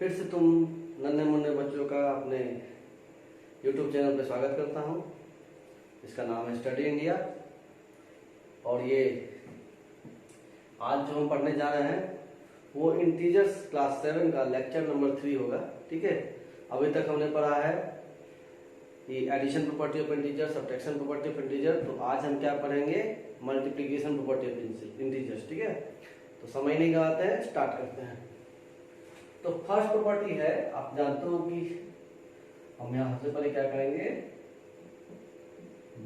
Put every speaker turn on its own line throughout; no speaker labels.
फिर से तुम नन्हे मुन्ने बच्चों का अपने YouTube चैनल पर स्वागत करता हूँ। इसका नाम है स्टडी इंडिया। और ये आज जो हम पढ़ने जा रहे हैं वो इंटीजर्स क्लास 7 का लेक्चर नंबर 3 होगा। ठीक है, अभी तक हमने पढ़ा है कि addition property of integer, subtraction property of integer. तो आज हम क्या पढ़ेंगे? Multiplication property of integers. ठीक है, तो समय नहीं गवाते हैं, स्टार्ट करते हैं। तो फर्स्ट प्रॉपर्टी है, आप जानते हो कि हम यहां सबसे पहले क्या करेंगे?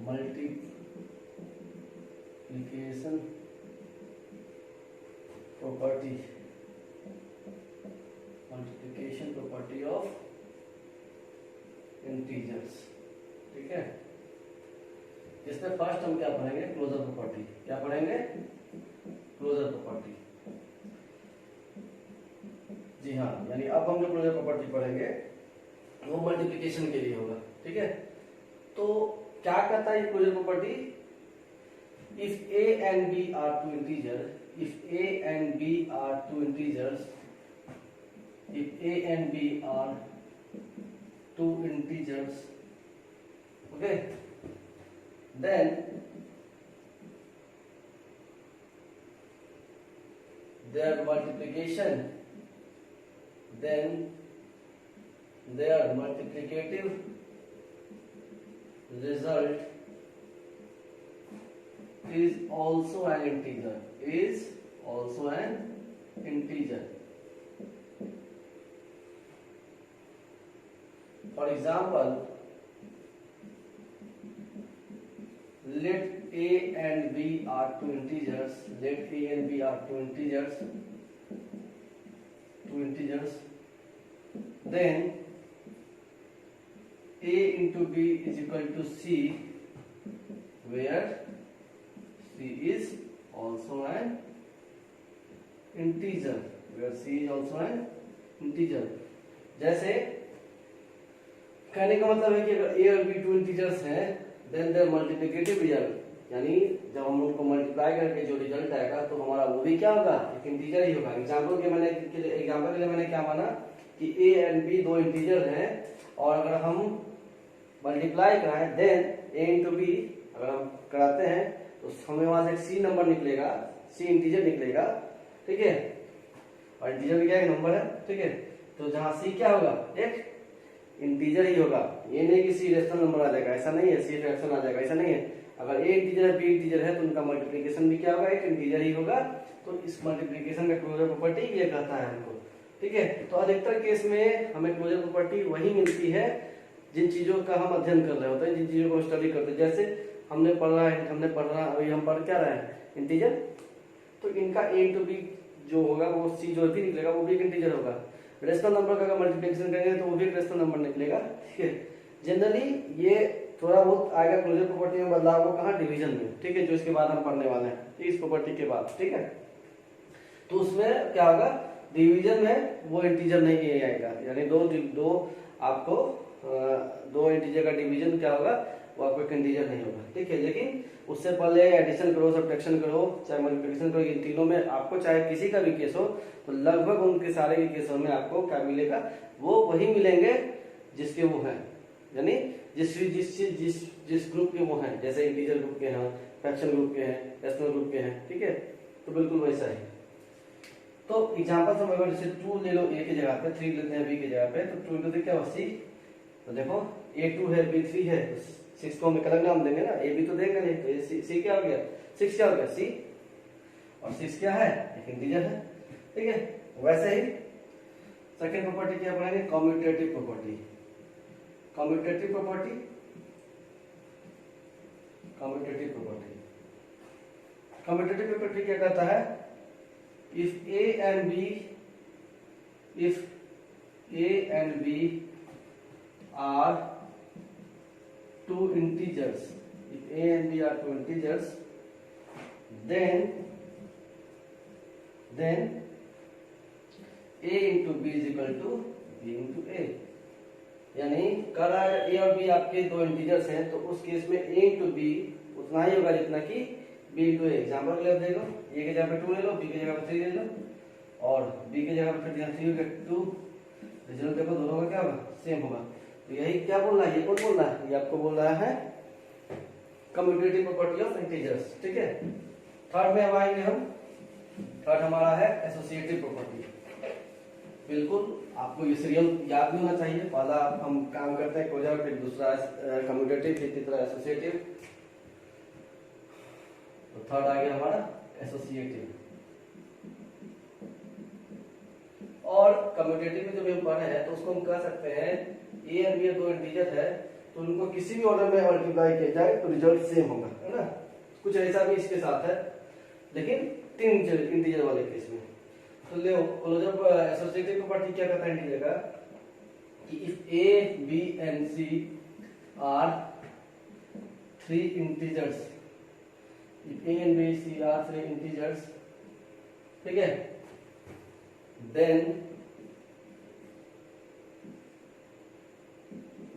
Multiplication property of integers. ठीक है, इसमें फर्स्ट हम क्या पढ़ेंगे? Closure property. क्या पढ़ेंगे? Closure property. जी हाँ, यानी अब हम जो क्लोजर प्रॉपर्टी पढ़ेंगे वो मल्टीप्लिकेशन के लिए होगा। ठीक है, तो क्या कहता है closure property? If a and b are two integers, if a and b are two integers, if a and b are two integers, okay, then their multiplication, then their multiplicative result is also an integer, is also an integer. For example, let a and b are two integers, let a and b are two integers, then a into b is equal to c, where c is also an integer, where c is also an integer. जैसे कहने का मतलब है कि अगर a और b two integers हैं, then there multiplicative result, यानी जब हम उनको मल्टीप्लाई करके जो रिजल्ट आएगा तो हमारा वो भी क्या होगा? एक इंटीजर ही होगा। एग्जांपल के लिए मैंने क्या माना कि a एंड b दो इंटीजर हैं, और अगर हम मल्टीप्लाई कराएं देन a इंटू b अगर हम कराते हैं तो हमें वहां से c नंबर निकलेगा, c इंटीजर निकलेगा। ठीक है, और इंटीजर भी क्या है? नंबर है। ठीक है, तो जहां c क्या होगा? एक इंटीजर ही होगा। ये नहीं कि c रेशनल नंबर आ जाएगा, ऐसा नहीं है। c फ्रैक्शन आ जाएगा, ऐसा नहीं है। अगर a इंटीजर है, b इंटीजर है, तो उनका मल्टीप्लिकेशन भी क्या होगा? एक इंटीजर ही होगा। तो इस मल्टीप्लिकेशन का क्लोजर प्रॉपर्टी ये कहता है हमको। ठीक है, तो अधिकतर केस में हमें क्लोजर प्रॉपर्टी वही मिलती है जिन चीजों का हम अध्ययन कर रहे होते हैं, जिन चीजों को स्टडी करते हैं। जैसे हमने पढ़ रहा अभी हम पढ़ क्या रहे हैं? इंटीजर। तो इनका a इंटू b जो होगा वो c जो भी निकलेगा वो भी एक इंटीजर होगा। रेशनल नंबर का अगर मल्टीप्लिकेशन करेंगे तो वो भी एक रेशनल नंबर निकलेगा। ठीक है, जनरली ये थोड़ा बहुत आएगा क्लोजर प्रॉपर्टी में बदलाव, वो कहाँ? डिवीजन में। ठीक है, जो इसके बाद हम पढ़ने वाले हैं इस प्रॉपर्टी के बाद। ठीक है, तो उसमें क्या होगा? डिवीजन में वो इंटीजर नहीं आएगा, यानी दो आपको दो इंटीजर का डिवीजन क्या होगा? वो आपको एक इंटीजर नहीं होगा। ठीक है, लेकिन उससे पहले एडिशन करो, सब्ट्रैक्शन करो, चाहे मल्टीप्लिकेशन करो, इन तीनों में आपको चाहे किसी का भी केस हो तो लगभग उनके सारे के केसों में आपको क्या मिलेगा? वो वही मिलेंगे जिसके वो हैं, यानी जिस ग्रुप के वो हैं। जैसे इंटीजर ग्रुप के हैं, फ्रैक्शन ग्रुप के हैं, रेशनल ग्रुप के हैं। ठीक है, तो बिल्कुल वैसा ही। तो एग्जांपल हम अगर जैसे 2 ले लो a की जगह पे, 3 लेते हैं b की जगह पे, तो 2 इंटू 3 क्या होगा? 6। तो देखो a2 है, b3 है, 6 को हम एक अलग नाम देंगे ना, a b तो देंगे नहीं, तो c क्या हो गया? 6 क्या हो गया? c, और 6 क्या है? एक इंटीजर है। ठीक है, वैसे ही सेकंड प्रॉपर्टी क्या पढ़ेंगे? Commutative property. कम्यूटेटिव प्रॉपर्टी क्या कहता है? if a and b are two integers, then a into b is equal to b into a। यानी कह रहा है a और b आपके दो इंटीजर्स हैं, तो उस केस में a into b उतना ही होगा जितना कि b into a। एग्जाम्पल के लिए देखो, a की जगह पे 2 ले लो, b की जगह पे 3 ले लो, और b की जगह पे फिर 3 हो गया 2, रिजल्ट देखो दोनों का क्या होगा, सेम होगा। तो यही क्या बोल रहा है, ये कौन बोल रहा है, ये आपको बोल रहा है कम्यूटेटिव प्रॉपर्टी ऑफ इंटीजर्स। ठीक है, थर्ड में अब आएंगे हम। थर्ड हमारा है एसोसिएटिव प्रॉपर्टी। बिल्कुल आपको ये सीरियल याद भी होना चाहिए, पहला हम काम करते हैं कोजा, फिर दूसरा कम्यूटेटिव, फिर तीसरा एसोसिएटिव, तो थर्ड आ गया हमारा एसोसिएटिव। और कम्यूटेटिव में जब हम पढ़े हैं तो उसको हम कह सकते हैं ए और बी दो इंटीजर है, तो उनको किसी भी ऑर्डर में मल्टीप्लाई किया जाए तो रिजल्ट सेम होगा, है ना। कुछ ऐसा भी इसके साथ है, लेकिन तीन इंटीजर वाले केस में। तो ले जब एसोसिएटिव प्रॉपर्टी क्या कहता है इंटीजर का, कि if a b and c are three integers, if a and b c are three integers, ठीक है, then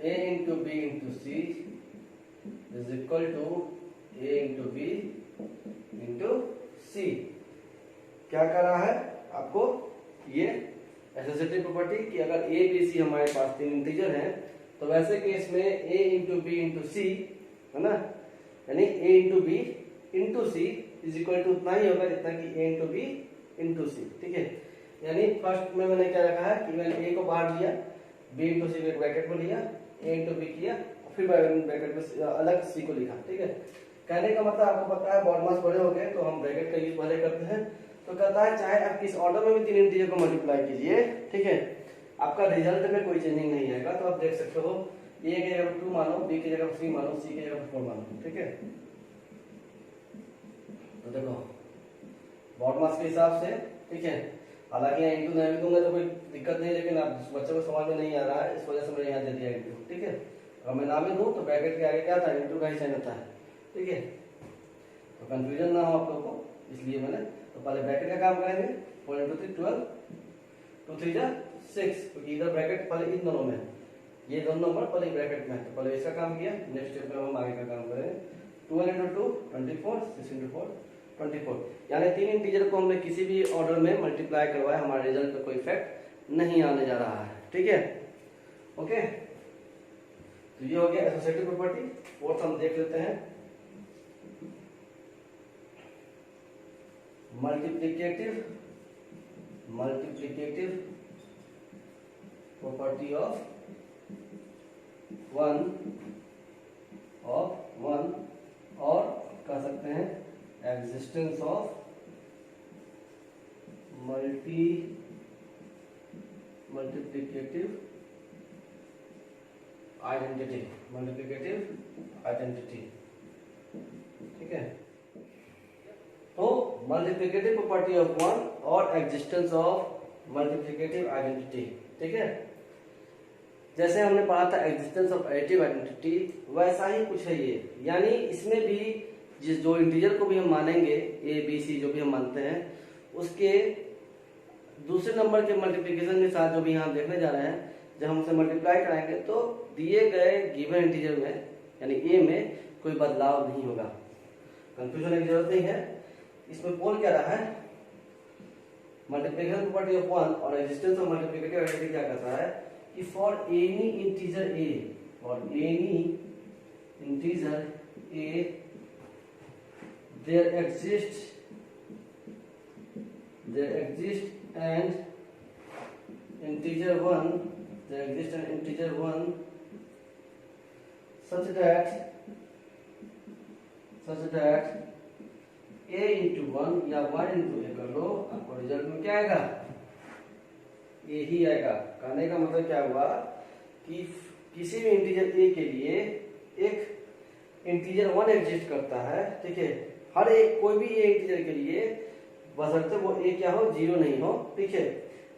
a into b into c is equal to a into b into c। क्या कर रहा है आपको ये एसोसिएटिव प्रॉपर्टी कि अगर a b c हमारे पास तीन इंटीजर हैं, तो वैसे केस में a into b into c, है ना, यानी a into b into c is equal to उतना ही होगा जितना कि a into b into c। ठीक है, यानी फर्स्ट में मैंने क्या रखा है कि मैंने a को बाहर लिया, b into c को ब्रैकेट में लिया, a into b किया, फिर ब्रैकेट में अलग c को लिखा। ठीक है, कहने का मतलब आपको पता है बॉडमास बड़े हो गए तो हम ब्रैकेट का यूज पहले करते हैं। तो कहता है चाहे आप किस ऑर्डर में भी तीन इंटीजर को मल्टीप्लाई कीजिए, ठीक है, आपका रिजल्ट में कोई चेंजिंग नहीं आएगा। तो आप देख सकते हो a की जगह 2 मानो, b की जगह 3 मानो, c की जगह 4 मानो। ठीक है, तो देखो बॉडमास के हिसाब से, ठीक है, हालांकि यहाँ इंटू नहीं भी दूंगा तो कोई दिक्कत नहीं, लेकिन आप बच्चे को समझ में नहीं आ रहा है, इस वजह से मैंने यहाँ दे दिया इंटू। ठीक है, अगर मैं नाम ही दूं तो ब्रैकेट के आगे क्या था, इंटू का ही साइन होता है। ठीक है, तो कंफ्यूजन ना हो आप लोगों को, इसलिए मैंने तो पहले ब्रैकेट का काम करेंगे। 4 into 3 12, 2 3 जा 6, क्योंकि इधर ब्रैकेट पहले इन दोनों में, ये दोनों नंबर पहले ब्रैकेट में है, तो पहले इसका काम किया, नेक्स्ट स्टेप में हम आगे का काम करेंगे। 12 into 2 24, 6 into 4 24, यानी तीन इंटीजर को हमने किसी भी ऑर्डर में मल्टीप्लाई करवाया, हमारे रिजल्ट पे कोई इफेक्ट नहीं आने जा रहा है। ठीक है, ओके, तो ये हो गया एसोसिएटिव प्रॉपर्टी। फोर्थ हम देख लेते हैं मल्टीप्लिकेटिव प्रॉपर्टी ऑफ वन और कह सकते हैं एग्जिस्टेंस ऑफ मल्टीप्लिकेटिव आइडेंटिटी। ठीक है, तो मल्टीप्लिकेटिव प्रॉपर्टी ऑफ वन और एग्जिस्टेंस ऑफ मल्टीप्लिकेटिव आइडेंटिटी। ठीक है, जैसे हमने पढ़ा था एग्जिस्टेंस ऑफ एडिटिव आइडेंटिटी, वैसा ही कुछ है ये। यानी इसमें भी जिस जो इंटीजर को भी हम मानेंगे, ए बी सी जो भी हम मानते हैं, उसके दूसरे नंबर के मल्टीप्लिकेशन के साथ जो भी यहाँ देखने जा रहे हैं, जब हम उसे मल्टीप्लाई कराएंगे तो दिए गए गिवन इंटीजर में यानी ए में कोई बदलाव नहीं होगा। कंफ्यूजन की जरूरत नहीं है। इसमें बोल क्या रहा है, मल्टीप्लिकेशन प्रॉपर्टी ऑफ वन और एग्जिस्टेंस ऑफ मल्टीप्लिकेटिव आइडेंटिटी क्या कहता है कि for any integer a there exists an integer 1 such that a into 1 या 1 into a कर लो, आपको रिजल्ट में क्या आएगा, ये ही आएगा। कहने का मतलब क्या हुआ कि किसी भी इंटीजर a के लिए एक इंटीजर 1 एग्जिस्ट करता है। ठीक है, हर एक कोई भी ए इंटीजर के लिए बशर्ते वो ए क्या हो, 0 नहीं हो। ठीक है,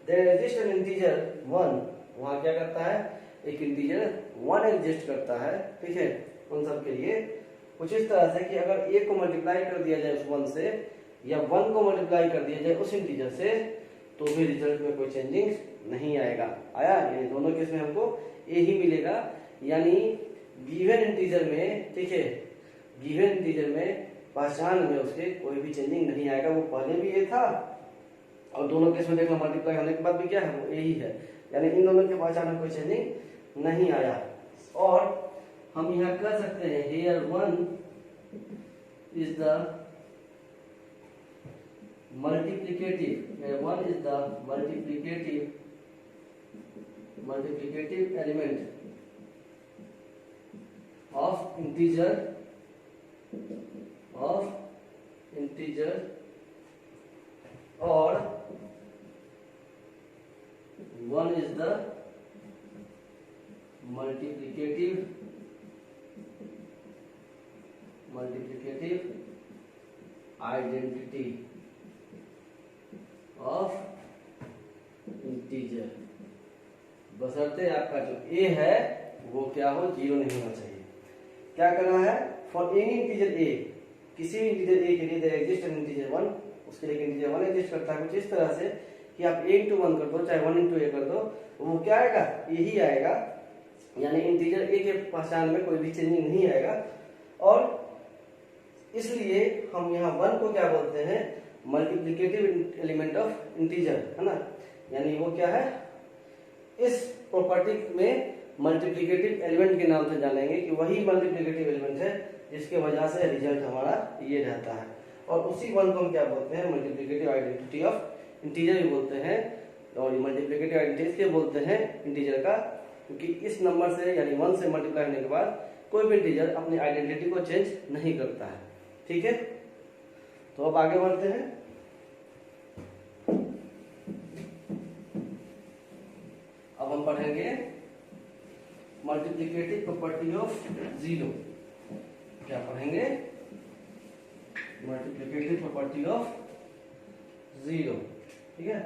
देयर एग्जिस्ट एन इंटीजर 1, वहां क्या करता है, एक इंटीजर 1 एग्जिस्ट करता है। ठीक है, उन सब के लिए कुछ इस तरह से कि अगर ए को मल्टीप्लाई कर दिया जाए उस 1 से, या 1 को मल्टीप्लाई कर दिया जाए उस इंटीजर से, तो भी रिजल्ट में कोई चेंजिंग नहीं आएगा। आया, ये दोनों केस में हमको ए ही मिलेगा। यानी गिवन इंटीजर में, ठीक है, गिवन इंटीजर में पहचान में उसके कोई भी चेंजिंग नहीं आएगा, वो पहले भी ए था और दोनों केस में देखना मल्टीप्लाई होने के बाद भी क्या है, वो ए ही है। यानी इन दोनों के पहचान में कोई चेंजिंग नहीं आया। और हम यहाँ कर सकते हैं here 1 is the multiplicative, here 1 is the multiplicative element of integer or one is the multiplicative identity of integer, बशर्ते आपका जो a है वो क्या हो, 0 नहीं होना चाहिए। क्या करना है, फॉर एनी इंटीजर a, किसी भी इंटीजर a के लिए देयर एग्जिस्ट एन इंटीजर 1, उसके लिए इंटीजर 1 एग्जिस्ट करता है कुछ इस तरह से कि आप a into 1 कर दो चाहे 1 into a कर दो, वो क्या आएगा, यही आएगा। यानी इंटीजर a के पहचान में कोई भी चेंजिंग नहीं आएगा। और इसलिए हम यहाँ 1 को क्या बोलते हैं, मल्टीप्लिकेटिव एलिमेंट ऑफ इंटीजर, है ना। यानी वो क्या है, इस प्रॉपर्टी में मल्टीप्लिकेटिव एलिमेंट के नाम से जानेंगे कि वही मल्टीप्लिकेटिव एलिमेंट है जिसके वजह से रिजल्ट हमारा ये रहता है। और उसी 1 को हम क्या बोलते हैं, मल्टीप्लिकेटिव आइडेंटिटी ऑफ इंटीजर भी बोलते हैं। और मल्टीप्लिकेटिव आइडेंटिटी इसलिए बोलते हैं इंटीजर का, क्योंकि इस नंबर से यानी 1 से मल्टीप्लाई होने के बाद कोई भी इंटीजर अपनी आइडेंटिटी को चेंज नहीं करता है। ठीक है, तो अब आगे बढ़ते हैं। अब हम पढ़ेंगे मल्टीप्लिकेटिव प्रॉपर्टी ऑफ 0। क्या पढ़ेंगे, मल्टीप्लिकेटिव प्रॉपर्टी ऑफ 0। ठीक है,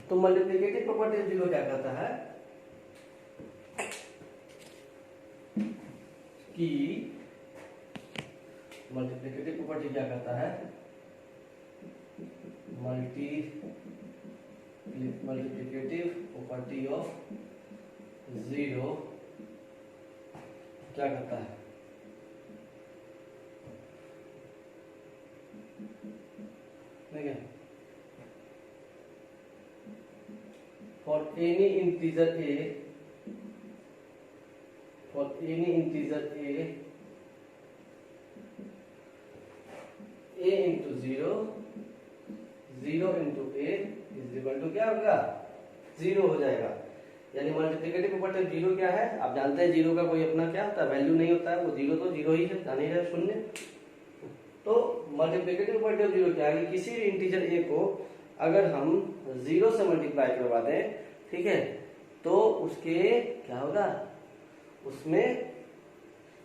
तो मल्टीप्लिकेटिव प्रॉपर्टी ऑफ 0 क्या कहता है कि मल्टीप्लिकेटिव प्रॉपर्टी क्या कहता है, मल्टीप्लिकेटिव प्रॉपर्टी ऑफ 0 क्या कहता है, ठीक है, for any integer a, a into 0, 0 into a is equal to क्या होगा, 0 हो जाएगा। यानी मल्टीप्लिकेटिव प्रॉपर्टी ऑफ 0 क्या है, आप जानते हैं 0 का कोई अपना क्या होता है, वैल्यू नहीं होता है, वो 0 तो 0 ही है, जान ही है, शून्य। तो मल्टीप्लिकेटिव प्रॉपर्टी ऑफ 0 क्या है कि किसी भी इंटीजर a को अगर हम 0 से मल्टीप्लाई करवा दें, ठीक है, तो उसके क्या होगा, उसमें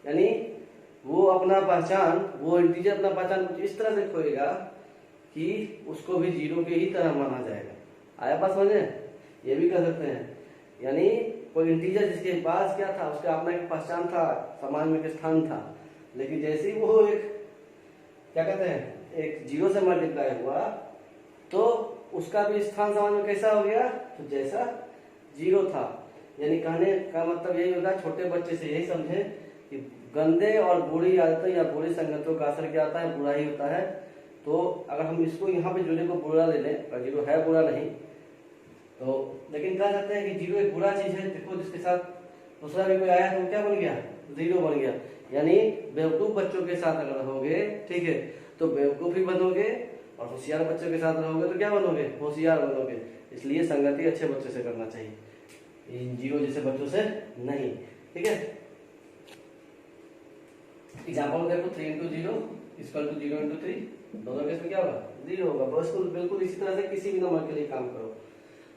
यानी वो अपना पहचान, वो इंटीजर अपना पहचान कुछ इस तरह से खोएगा कि उसको भी 0 के ही तरह माना जाएगा। आया बात समझे, ये भी कर सकते हैं। यानी कोई इंटीजर जिसके पास क्या था, उसका अपना एक पहचान था, समाज में एक स्थान था, लेकिन जैसे ही वो एक क्या कहते हैं, एक 0 से मल्टीप्लाई हुआ तो उसका भी स्थान समाज में कैसा हो गया, तो जैसा 0 था। यानी कहने का मतलब यही होगा, छोटे बच्चे से यही समझे कि गंदे और बुरी आदतें या बुरी संगतों का असर क्या होता है, बुरा ही होता है। तो अगर हम इसको यहाँ पे 0 को बुरा ले लें, और 0 है बुरा नहीं, तो लेकिन कह सकते हैं कि 0 एक बुरा चीज है। देखो जिसके साथ दूसरा भी कोई आया तो क्या बन गया, 0 बन गया। यानी बेवकूफ बच्चों के साथ अगर रहोगे, ठीक है, तो बेवकूफ ही बनोगे, और होशियार बच्चों के साथ रहोगे तो क्या बनोगे, होशियार बनोगे। इसलिए संगति अच्छे बच्चों से करना चाहिए, इन 0 जैसे बच्चों से नहीं। ठीक है, एग्जाम्पल देखो, 3 into 0 इक्वल टू 0 into 3, दोनों केस में क्या होगा, 0 होगा। बस बिल्कुल इसी तरह से किसी भी नंबर के लिए काम करो।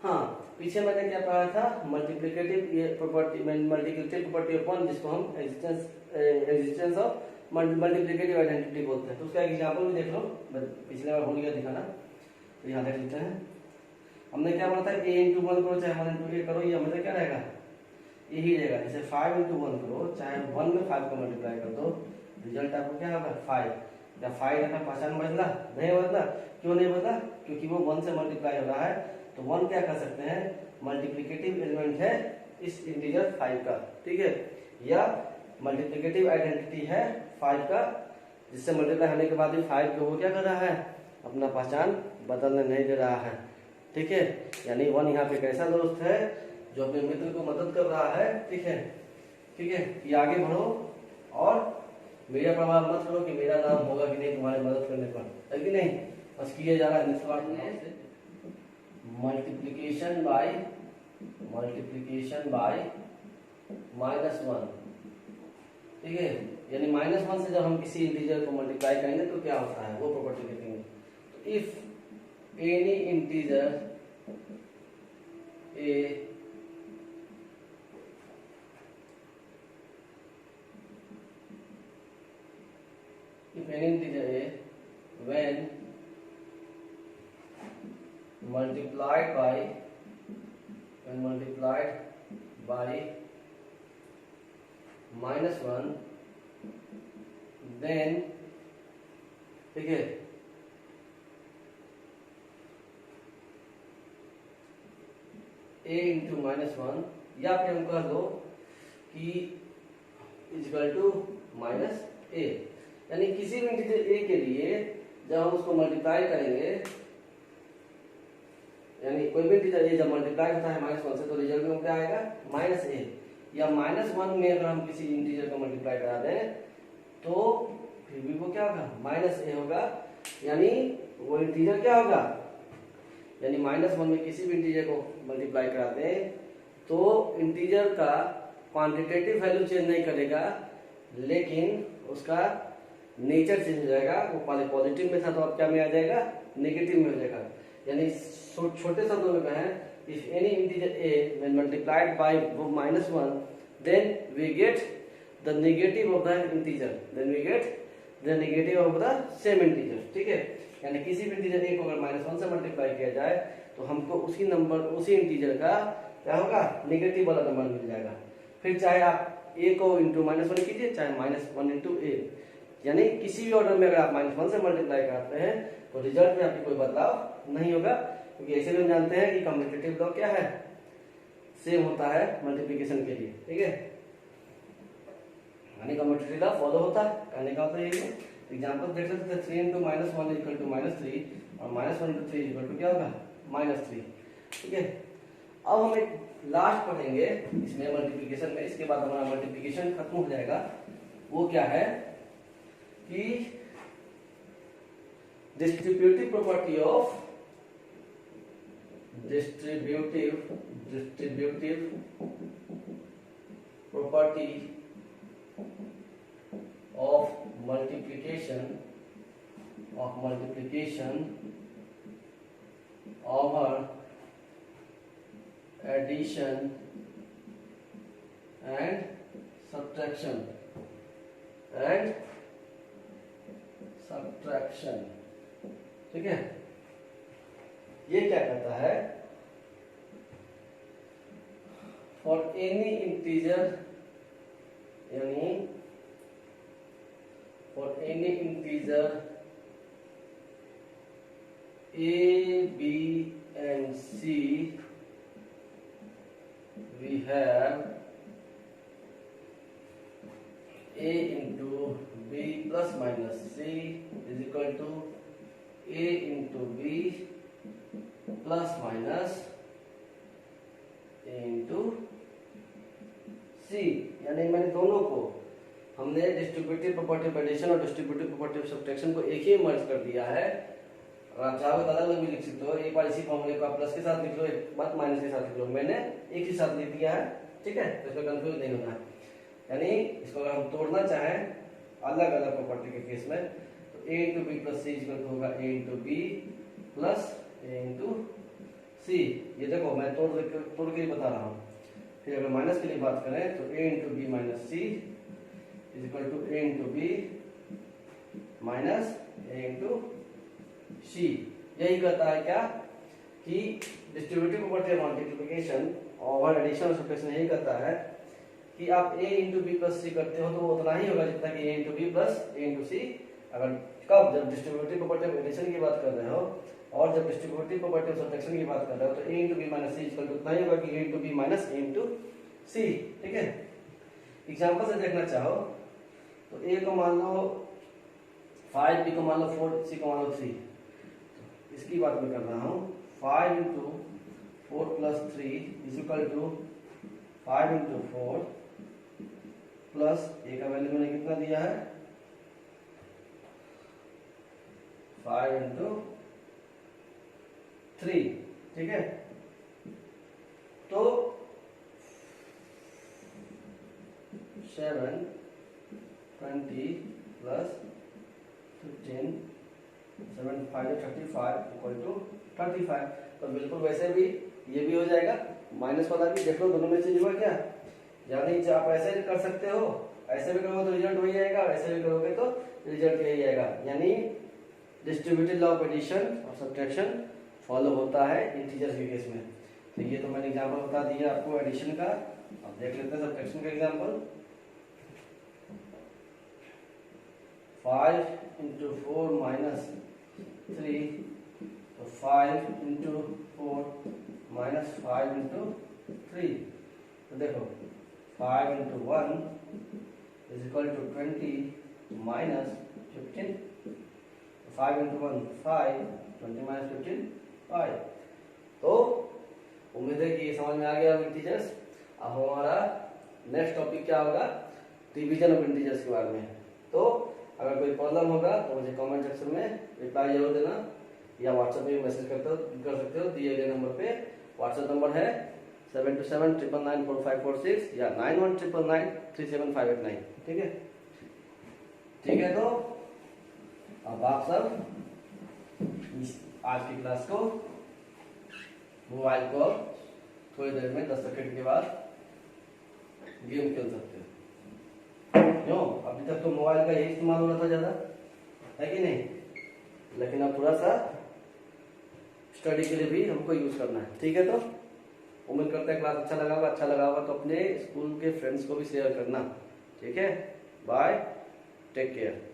हाँ, पीछे मैंने क्या पढ़ा था, multiplicative property, multiplicative property of 1, जिसको हम एग्जिस्टेंस ऑफ मल्टीप्लिकेटिव आइडेंटिटी बोलते हैं। तो उसका एग्जांपल भी देख लो, पिछले बार भूल गया दिखाना, तो यहाँ देख लेते हैं। हमने क्या बोला था, a into 1 करो चाहे 1 into a करो, ये हमें क्या रहेगा, यही रहेगा। जैसे 5 into 1 करो, चाहे 1 में 5 को मल्टीप्लाई कर दो, रिजल्ट आपको क्या होगा, 5। क्या 5 का पहचान बदला नहीं, बदला। क्यों नहीं बदला, क्योंकि वो 1 से मल्टीप्लाई हो रहा है। तो 1 क्या कर सकते हैं, मल्टीप्लिकेटिव एलिमेंट है इस इंटीजर 5 का, ठीक है, या मल्टीप्लिकेटिव आइडेंटिटी है 5 का, जिससे मल्टीप्लाई होने के बाद भी 5 को वो क्या कर रहा है, अपना पहचान बदलने नहीं दे रहा है। ठीक है। यानी वन यहाँ पे कैसा दोस्त है जो अपने मित्र को मदद कर रहा है, ठीक है, ठीक है। कि आगे बढ़ो और मेरा प्रभाव मत करो कि मेरा नाम होगा कि नहीं तुम्हारी मदद करने पर, है कि नहीं, बस किया जा रहा है निस्वार्थ भाव से। मल्टीप्लिकेशन बाय -1, ठीक है। यानी -1 से जब हम किसी इंटीजर को मल्टीप्लाई करेंगे तो क्या होता है वो प्रॉपर्टी देखेंगे। तो if any integer a when multiplied by -1, then, ठीक है, a इंटू -1, या फिर हम कह दो कि इक्वल टू -a, यानी किसी भी इंटीजर a के लिए जब हम उसको मल्टीप्लाई करेंगे, यानी कोई भी इंटीजर a जब मल्टीप्लाई होता है -1 से तो रिजल्ट में क्या आएगा -a, या -1 में अगर हम किसी इंटीजर को मल्टीप्लाई करा दें तो फिर भी वो क्या होगा -a होगा। यानी वो इंटीजर क्या होगा, यानी -1 में किसी भी इंटीजर को मल्टीप्लाई कराते हैं तो इंटीजर का क्वांटिटेटिव वैल्यू चेंज नहीं करेगा, लेकिन उसका नेचर चेंज हो जाएगा। वो पहले पॉजिटिव में था तो अब क्या में आ जाएगा, नेगेटिव में हो जाएगा। यानी छोटे शब्दों में कहें, if any integer a when multiplied by -1 then we get the negative of the integer, same integer, ठीक है। यानी किसी भी इंटीजर a को अगर -1 से मल्टीप्लाई किया जाए तो हमको उसी इंटीजर का क्या होगा, नेगेटिव वाला नंबर मिल जाएगा। फिर चाहे आप a को इंटू -1 कीजिए, चाहे -1 इंटू a, यानी किसी भी ऑर्डर में अगर आप -1 से मल्टीप्लाई करते हैं तो रिजल्ट में आपकी कोई बदलाव नहीं होगा, क्योंकि ऐसे भी हम जानते हैं कि कम्यूटेटिव लॉ क्या है, सेम होता है मल्टीप्लिकेशन के लिए, ठीक है। यानी कम्यूटेटिव लॉ फॉलो होता है, कहने का मतलब ये है। एग्जांपल देख सकते हैं, 3 इंटू -1 इक्वल टू -3 और -1 इंटू 3 इक्वल टू क्या होगा -3, ठीक है। अब हम एक लास्ट पढ़ेंगे इसमें मल्टीप्लिकेशन में, इसके बाद हमारा मल्टीप्लिकेशन खत्म हो जाएगा। वो क्या है कि distributive property of multiplication over addition and subtraction, ठीक है। ये क्या कहता है, फॉर एनी इंटीजर, यानी for any integer a, b and c we have a into b plus minus c is equal to a into b plus minus a into c। यानी मैंने दोनों को हमने डिस्ट्रीब्यूटिव प्रॉपर्टी ऑफ एडिशन और distributive property of subtraction को एक ही मर्ज कर दिया है। आप चाहो तो अलग अलग भी लिख सकते हो, एक बार इसी फॉर्मूले को आप प्लस के साथ लिख लो, एक बार माइनस के साथ लिख लो, मैंने एक ही साथ लिख दिया है, ठीक है। तो इसमें कंफ्यूज नहीं होना है। यानी इसको अगर हम तोड़ना चाहें अलग अलग प्रॉपर्टी के केस में तो a into B plus C equal होगा a into B plus a into C. ये देखो मैं तोड़ के बता रहा हूँ। फिर अगर माइनस के लिए बात करें तो a into B minus C is equal to a into B minus a into C. यही कहता है क्या कि डिस्ट्रीब्यूटिव प्रॉपर्टी ऑफ मल्टीप्लिकेशन और एडिशन और सब्ट्रैक्शन यही कहता है कि आप a into B plus C करते हो तो वो उतना ही होगा जितना कि a into B plus a into C. अगर कब, जब डिस्ट्रीब्यूटिव प्रॉपर्टी ऑफ एडिशन की बात कर रहे हो और जब डिस्ट्रीब्यूटिव प्रॉपर्टी ऑफ सब्ट्रैक्शन की बात कर रहे हो तो a into B minus C equal to उतना ही होगा कि a into B minus a into C, ठीक है। एग्जाम्पल से देखना चाहो तो a को मान लो 5, b को मान लो 4, c को मान लो 3। इसकी बात मैं कर रहा हूँ 5 into 4 plus 3 is equal to 5 into 4 plus A का वैल्यू मैंने कितना दिया है 5 इंटू 3, ठीक है। तो 7 20 प्लस 15 7 5 35 इक्वल टू 35। तो बिल्कुल वैसे भी ये भी हो जाएगा, माइनस वाला भी देख लो, दोनों में चेंज हुआ क्या। यानी आप ऐसे भी कर सकते हो, ऐसे भी करोगे तो रिजल्ट वही आएगा, ऐसे भी करोगे तो रिजल्ट यही आएगा। यानी डिस्ट्रीब्यूटेड लॉ ऑफ एडिशन और सब्ट्रैक्शन फॉलो होता है इंटीजर्स के केस में। तो ये तो मैंने एग्जांपल बता दिया आपको एडिशन का। अब देख लेते हैं सब्ट्रैक्शन का एग्जांपल। 5 इंटू 4 माइनस 3, तो 5 इंटू 4 माइनस 5 इंटू 3। तो देखो 5 into 1 is equal to 20 minus 15। 5 into 1 5, 20 minus 15 5। तो उम्मीद है कि समझ में आ गया इंटीजर्स। अब हमारा नेक्स्ट टॉपिक क्या होगा, डिवीजन ऑफ इंटीजर्स के बारे में। तो अगर कोई प्रॉब्लम होगा तो मुझे कमेंट सेक्शन में रिप्लाई जरूर देना, या व्हाट्सएप में मैसेज कर सकते हो दिए गए नंबर पे। व्हाट्सएप नंबर है 7279994546 या 9199937589, ठीक है। ठीक है, तो अब आप सब आज की क्लास को मोबाइल को थोड़ी देर में 10 सेकंड के बाद गेम खेल सकते हो। क्यों, अभी तक तो मोबाइल का यही इस्तेमाल हो रहा था ज्यादा, है कि नहीं, लेकिन अब थोड़ा सा स्टडी के लिए भी हमको यूज करना है, ठीक है। तो उम्मीद करते हैं क्लास अच्छा लगा होगा तो अपने स्कूल के फ्रेंड्स को भी शेयर करना, ठीक है। Bye, take care.